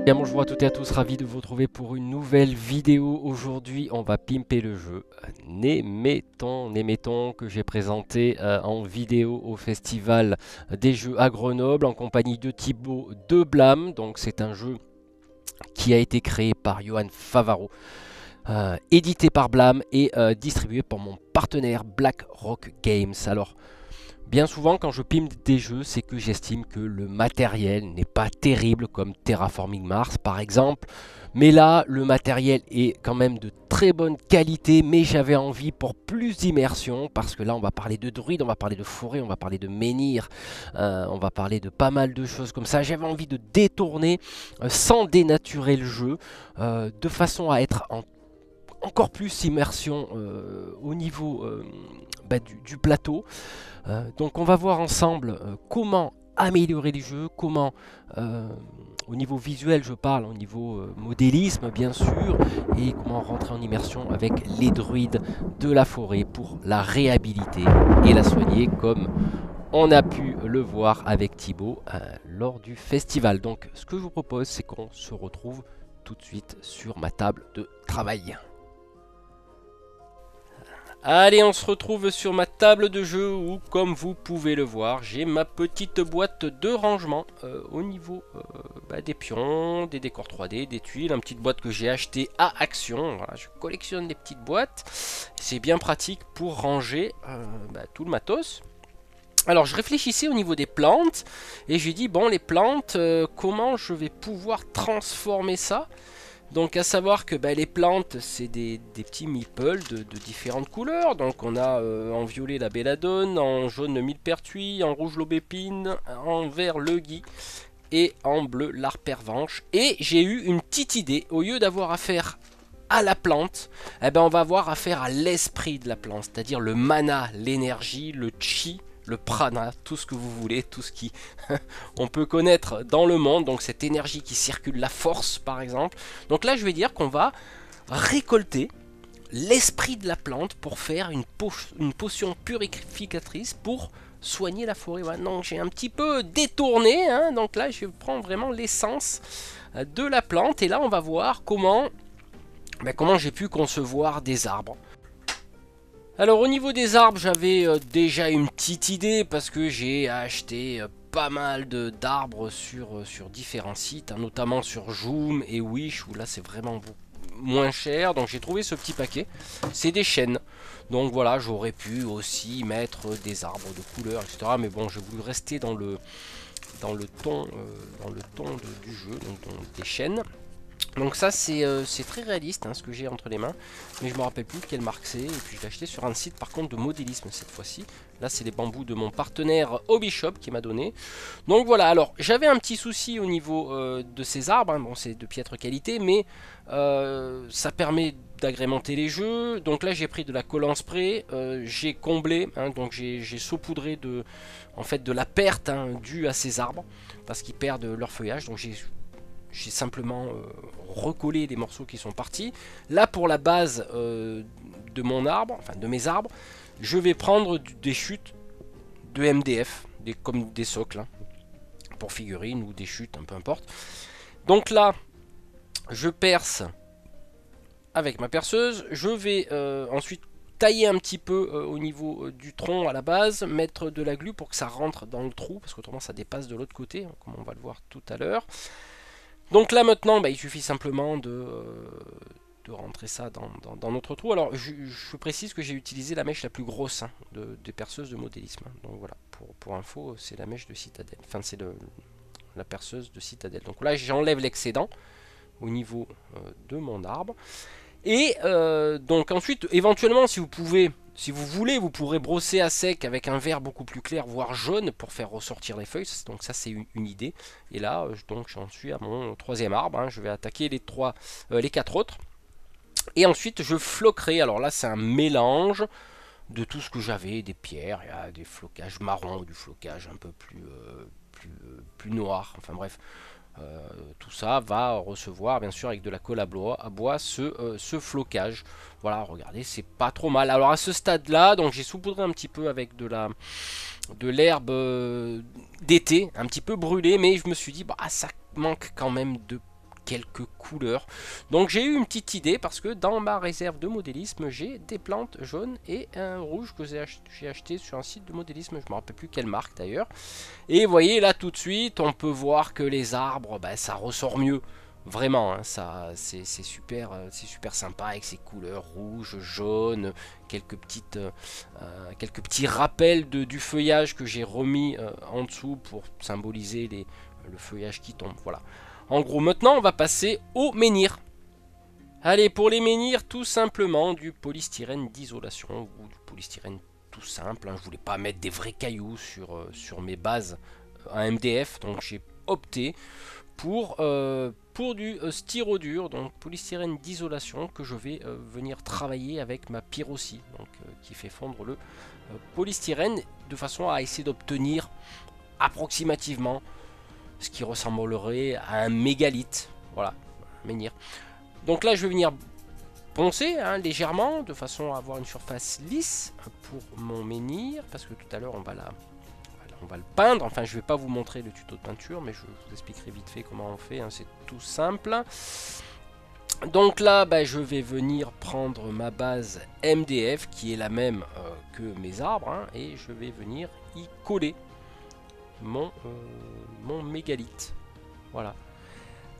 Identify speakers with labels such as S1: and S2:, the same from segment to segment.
S1: Bien, bonjour à toutes et à tous, ravi de vous retrouver pour une nouvelle vidéo. Aujourd'hui, on va pimper le jeu Néméton que j'ai présenté en vidéo au Festival des Jeux à Grenoble en compagnie de Thibaut de Blâme. Donc c'est un jeu qui a été créé par Johan Favaro, édité par Blâme et distribué par mon partenaire Black Rock Games. Alors, bien souvent, quand je pimpe des jeux, c'est que j'estime que le matériel n'est pas terrible, comme Terraforming Mars par exemple. Mais là, le matériel est quand même de très bonne qualité, mais j'avais envie pour plus d'immersion, parce que là, on va parler de druides, on va parler de forêt, on va parler de menhir, on va parler de pas mal de choses comme ça. J'avais envie de détourner sans dénaturer le jeu, de façon à être encore plus immersion au niveau du plateau. Donc on va voir ensemble comment améliorer les jeux, comment au niveau visuel je parle, au niveau modélisme bien sûr, et comment rentrer en immersion avec les druides de la forêt pour la réhabiliter et la soigner comme on a pu le voir avec Thibaut lors du festival. Donc ce que je vous propose, c'est qu'on se retrouve tout de suite sur ma table de travail. Allez, on se retrouve sur ma table de jeu où, comme vous pouvez le voir, j'ai ma petite boîte de rangement au niveau des pions, des décors 3D, des tuiles, une petite boîte que j'ai achetée à Action. Voilà, je collectionne des petites boîtes, c'est bien pratique pour ranger tout le matos. Alors je réfléchissais au niveau des plantes et j'ai dit bon, les plantes, comment je vais pouvoir transformer ça? Donc à savoir que les plantes, c'est des petits meeples de différentes couleurs. Donc on a en violet la belladone, en jaune le millepertuis, en rouge l'aubépine, en vert le gui et en bleu l'arpervenche. Et j'ai eu une petite idée, au lieu d'avoir affaire à la plante, on va avoir affaire à l'esprit de la plante, c'est-à-dire le mana, l'énergie, le chi, le prana, tout ce que vous voulez, tout ce qui on peut connaître dans le monde, donc cette énergie qui circule, la force par exemple. Donc là je vais dire qu'on va récolter l'esprit de la plante pour faire une potion purificatrice pour soigner la forêt. Voilà, donc j'ai un petit peu détourné, hein, donc là je prends vraiment l'essence de la plante et là on va voir comment j'ai pu concevoir des arbres. Alors au niveau des arbres, j'avais déjà une petite idée parce que j'ai acheté pas mal d'arbres sur différents sites, hein, notamment sur Joom et Wish, où là c'est vraiment moins cher. Donc j'ai trouvé ce petit paquet, c'est des chênes. Donc voilà, j'aurais pu aussi mettre des arbres de couleur, etc. Mais bon, j'ai voulu rester dans le ton, du jeu, donc des chênes. Donc ça c'est très réaliste, hein, ce que j'ai entre les mains. Mais je me rappelle plus quelle marque c'est. Et puis je l'ai acheté sur un site par contre de modélisme cette fois-ci. Là c'est les bambous de mon partenaire Hobbyshop qui m'a donné. Donc voilà, alors j'avais un petit souci au niveau de ces arbres, hein. Bon c'est de piètre qualité, mais ça permet d'agrémenter les jeux. Donc là j'ai pris de la colle en spray, j'ai comblé, hein, donc j'ai saupoudré en fait de la perte, hein, due à ces arbres. Parce qu'ils perdent leur feuillage, donc j'ai simplement recollé les morceaux qui sont partis. Là pour la base de mon arbre, enfin de mes arbres, je vais prendre des chutes de MDF, comme des socles, hein, pour figurines ou des chutes, peu importe. Donc là, je perce avec ma perceuse. Je vais ensuite tailler un petit peu au niveau du tronc à la base, mettre de la glu pour que ça rentre dans le trou, parce qu'autrement ça dépasse de l'autre côté, hein, comme on va le voir tout à l'heure. Donc là maintenant, il suffit simplement de rentrer ça dans notre trou. Alors je précise que j'ai utilisé la mèche la plus grosse, hein, des perceuses de modélisme. Donc voilà, pour info, c'est la mèche de Citadel. Enfin, c'est la perceuse de Citadel. Donc là, j'enlève l'excédent au niveau de mon arbre. Et donc ensuite, éventuellement, si vous voulez, vous pourrez brosser à sec avec un verre beaucoup plus clair, voire jaune, pour faire ressortir les feuilles. Donc ça, c'est une idée. Et là, donc j'en suis à mon troisième arbre, hein. Je vais attaquer les quatre autres. Et ensuite, je floquerai. Alors là, c'est un mélange de tout ce que j'avais, des pierres, il y a des flocages marrons, du flocage un peu plus noir. Enfin bref. Tout ça va recevoir bien sûr avec de la colle à bois ce flocage. Voilà, regardez, c'est pas trop mal. Alors à ce stade là, donc j'ai saupoudré un petit peu avec de l'herbe d'été, un petit peu brûlée, mais je me suis dit ça manque quand même de quelques couleurs. Donc j'ai eu une petite idée parce que dans ma réserve de modélisme, j'ai des plantes jaunes et un rouge que j'ai acheté sur un site de modélisme, je ne me rappelle plus quelle marque d'ailleurs. Et vous voyez là tout de suite, on peut voir que les arbres, bah, ça ressort mieux. Vraiment, hein, ça c'est super sympa avec ces couleurs rouge, jaune, quelques petits rappels du feuillage que j'ai remis en dessous pour symboliser le feuillage qui tombe. Voilà. En gros, maintenant on va passer aux menhirs. Allez, pour les menhirs, tout simplement du polystyrène d'isolation ou du polystyrène tout simple. Hein. Je voulais pas mettre des vrais cailloux sur mes bases à MDF, donc j'ai opté pour du styrodure, donc polystyrène d'isolation que je vais venir travailler avec ma pyrocie, donc qui fait fondre le polystyrène de façon à essayer d'obtenir approximativement ce qui ressemblerait à un mégalithe. Voilà, menhir. Donc là je vais venir poncer hein, légèrement de façon à avoir une surface lisse pour mon menhir, parce que tout à l'heure on va le peindre. Enfin, je ne vais pas vous montrer le tuto de peinture, mais je vous expliquerai vite fait comment on fait. Hein, c'est tout simple. Donc là, bah, je vais venir prendre ma base MDF, qui est la même que mes arbres, hein, et je vais venir y coller mon mégalithe. Voilà.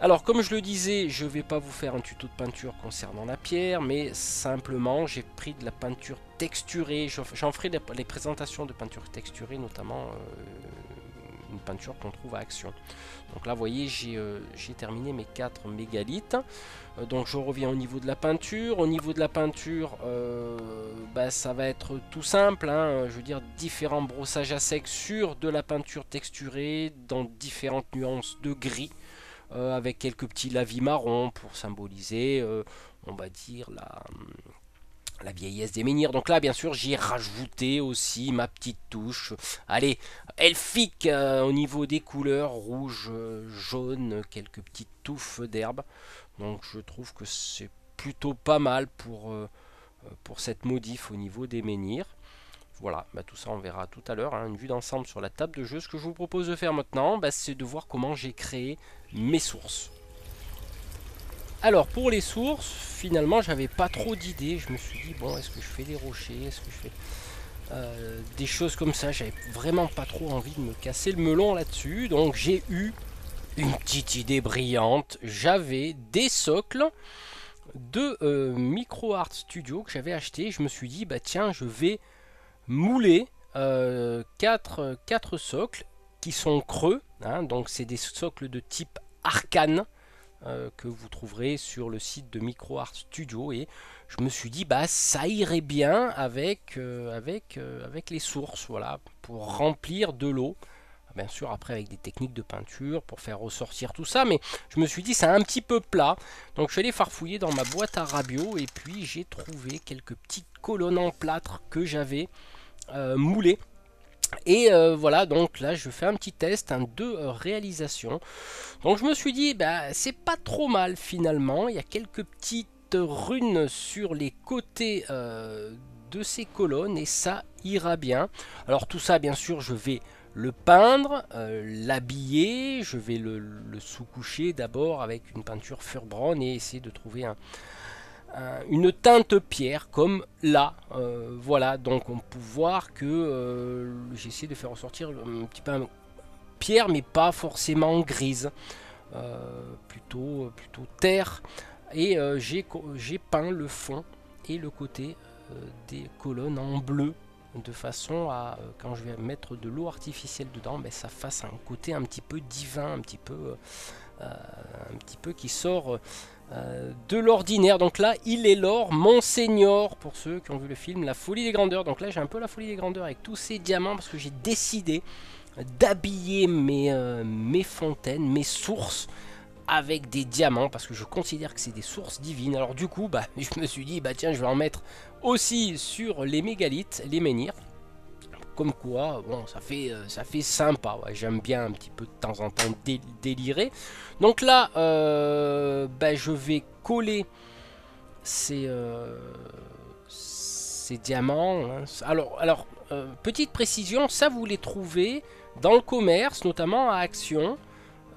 S1: Alors, comme je le disais, je ne vais pas vous faire un tuto de peinture concernant la pierre, mais simplement, j'ai pris de la peinture texturée. J'en ferai les présentations de peinture texturée, notamment une peinture qu'on trouve à Action. Donc là, vous voyez, j'ai terminé mes 4 mégalithes. Donc, je reviens au niveau de la peinture. Au niveau de la peinture, bah, ça va être tout simple. Hein, je veux dire, différents brossages à sec sur de la peinture texturée dans différentes nuances de gris. Avec quelques petits lavis marrons pour symboliser, on va dire, la vieillesse des menhirs. Donc là, bien sûr, j'y ai rajouté aussi ma petite touche. Allez, elfique au niveau des couleurs, rouge, jaune, quelques petites touffes d'herbe. Donc je trouve que c'est plutôt pas mal pour cette modif au niveau des menhirs. Voilà, bah tout ça on verra tout à l'heure, hein, une vue d'ensemble sur la table de jeu. Ce que je vous propose de faire maintenant, bah, c'est de voir comment j'ai créé mes sources. Alors pour les sources, finalement j'avais pas trop d'idées. Je me suis dit, bon, est-ce que je fais des rochers, est-ce que je fais des choses comme ça. J'avais vraiment pas trop envie de me casser le melon là-dessus. Donc j'ai eu une petite idée brillante. J'avais des socles de Micro Art Studio que j'avais acheté. Je me suis dit, bah tiens, je vais mouler 4 socles qui sont creux, hein, donc c'est des socles de type arcane que vous trouverez sur le site de Micro Art Studio, et je me suis dit bah ça irait bien avec les sources, voilà, pour remplir de l'eau. Bien sûr après avec des techniques de peinture pour faire ressortir tout ça, mais je me suis dit c'est un petit peu plat, donc je suis allé farfouiller dans ma boîte à rabio et puis j'ai trouvé quelques petites colonnes en plâtre que j'avais moulées. Et voilà, donc là je fais un petit test de réalisation. Donc je me suis dit bah c'est pas trop mal finalement, il y a quelques petites runes sur les côtés de ces colonnes et ça ira bien. Alors tout ça bien sûr je vais le peindre, l'habiller, je vais le sous-coucher d'abord avec une peinture Fur-Brown et essayer de trouver une teinte pierre comme là. Voilà, donc on peut voir que j'ai essayé de faire ressortir un petit peu pierre mais pas forcément grise, plutôt terre, et j'ai peint le fond et le côté des colonnes en bleu, de façon à, quand je vais mettre de l'eau artificielle dedans, ben, ça fasse un côté un petit peu divin, un petit peu qui sort de l'ordinaire. Donc là, il est l'or, Monseigneur, pour ceux qui ont vu le film La Folie des Grandeurs. Donc là, j'ai un peu la folie des grandeurs avec tous ces diamants, parce que j'ai décidé d'habiller mes fontaines, mes sources, avec des diamants, parce que je considère que c'est des sources divines. Alors du coup, bah, je me suis dit, bah tiens, je vais en mettre aussi sur les mégalithes, les menhirs. Comme quoi, bon, ça fait sympa. Ouais, j'aime bien un petit peu de temps en temps délirer. Donc là, bah, je vais coller ces diamants. Hein. Alors petite précision, ça vous les trouvez dans le commerce, notamment à Action.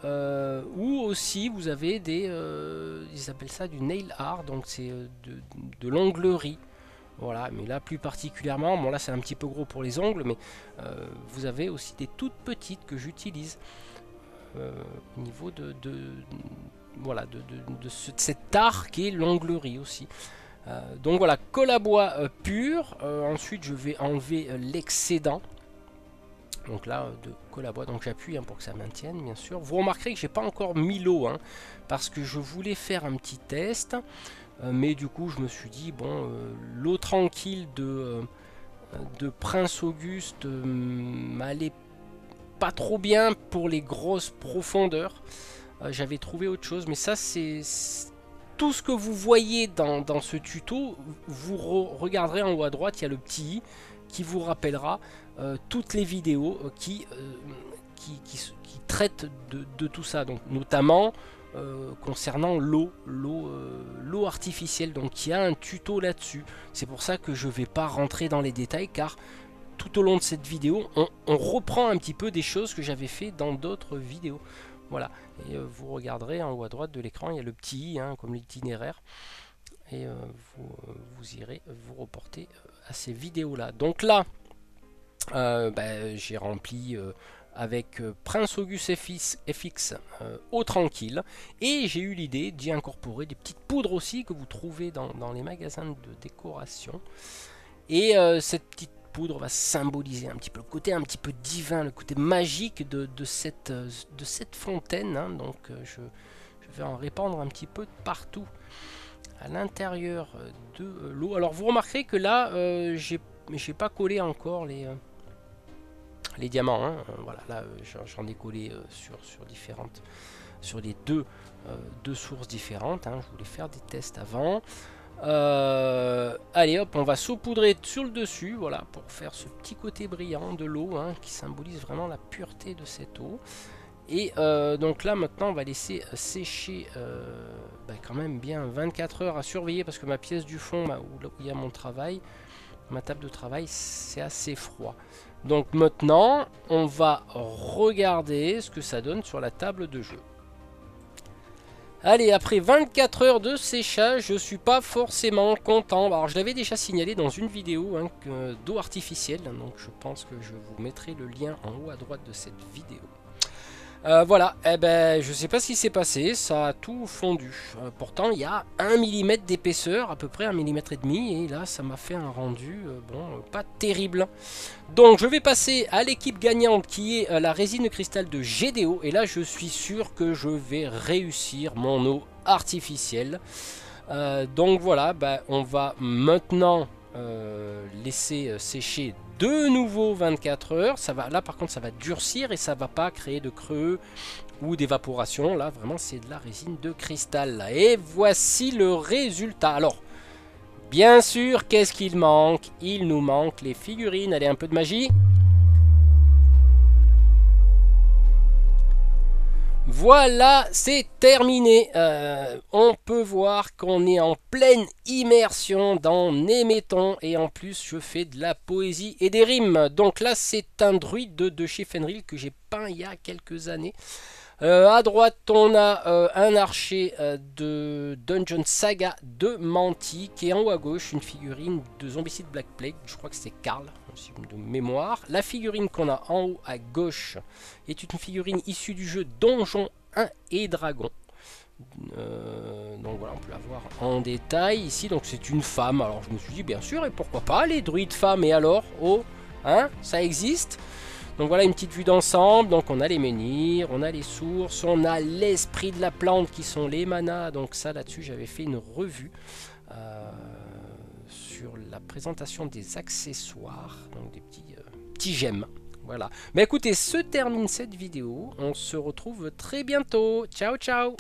S1: ou aussi vous avez des, ils appellent ça du nail art, donc c'est de l'onglerie. Voilà, mais là plus particulièrement, bon là c'est un petit peu gros pour les ongles, mais vous avez aussi des toutes petites que j'utilise au niveau voilà, de cet art qui est l'onglerie aussi. Donc voilà, colle à bois pur. Ensuite je vais enlever l'excédent. Donc là, de colle à bois, donc j'appuie pour que ça maintienne, bien sûr. Vous remarquerez que j'ai pas encore mis l'eau, parce que je voulais faire un petit test. Mais du coup, je me suis dit, bon, l'eau tranquille de Prince Auguste m'allait pas trop bien pour les grosses profondeurs. J'avais trouvé autre chose, mais ça, c'est tout ce que vous voyez dans ce tuto. Vous regarderez en haut à droite, il y a le petit i qui vous rappellera toutes les vidéos qui traitent de tout ça, donc notamment concernant l'eau artificielle. Donc il y a un tuto là-dessus. C'est pour ça que je ne vais pas rentrer dans les détails, car tout au long de cette vidéo on reprend un petit peu des choses que j'avais fait dans d'autres vidéos. Voilà, et vous regarderez en haut à droite de l'écran, il y a le petit i, comme l'itinéraire, et vous irez vous reporter à ces vidéos là. Donc là j'ai rempli avec Prince Auguste FX au tranquille, et j'ai eu l'idée d'y incorporer des petites poudres aussi que vous trouvez dans les magasins de décoration. Et cette petite poudre va symboliser un petit peu le côté un petit peu divin, le côté magique de cette fontaine, donc je vais en répandre un petit peu partout à l'intérieur de l'eau. Alors vous remarquerez que là j'ai pas collé encore les diamants, voilà, là j'en ai collé sur les deux sources différentes, je voulais faire des tests avant. Allez hop, on va saupoudrer sur le dessus, voilà, pour faire ce petit côté brillant de l'eau, qui symbolise vraiment la pureté de cette eau. Et donc là maintenant on va laisser sécher quand même bien 24 heures à surveiller, parce que ma pièce du fond, où il y a mon travail, ma table de travail, c'est assez froid. Donc maintenant on va regarder ce que ça donne sur la table de jeu. Allez, après 24 heures de séchage, je suis pas forcément content. Alors je l'avais déjà signalé dans une vidéo d'eau artificielle, donc je pense que je vous mettrai le lien en haut à droite de cette vidéo. Voilà, je sais pas ce qui s'est passé, ça a tout fondu. Pourtant il y a 1 mm d'épaisseur, à peu près 1,5 mm, et là ça m'a fait un rendu pas terrible. Donc je vais passer à l'équipe gagnante, qui est la résine de cristal de GDO, et là je suis sûr que je vais réussir mon eau artificielle. Donc voilà, on va maintenant laisser sécher de nouveau 24 heures. Là par contre ça va durcir et ça va pas créer de creux ou d'évaporation. Là vraiment c'est de la résine de cristal. Et voici le résultat. Alors bien sûr, qu'est-ce qu'il manque? Il nous manque les figurines. Allez, un peu de magie. Voilà, c'est terminé. On peut voir qu'on est en pleine immersion dans Néméthon, et en plus je fais de la poésie et des rimes. Donc là c'est un druide de chez Fenrir que j'ai peint il y a quelques années. À droite on a un archer de Dungeon Saga de Mantic, et en haut à gauche une figurine de Zombicide Black Plague, je crois que c'est Karl de mémoire. La figurine qu'on a en haut à gauche est une figurine issue du jeu Donjon 1 et Dragon. Donc voilà, on peut la voir en détail ici. Donc c'est une femme, alors je me suis dit bien sûr, et pourquoi pas les druides femmes, et alors, ça existe. Donc voilà une petite vue d'ensemble. Donc on a les menhirs, on a les sources, on a l'esprit de la plante qui sont les manas. Donc ça là-dessus j'avais fait une revue sur la présentation des accessoires, donc des petits gemmes. Voilà. Mais écoutez, se termine cette vidéo. On se retrouve très bientôt. Ciao ciao.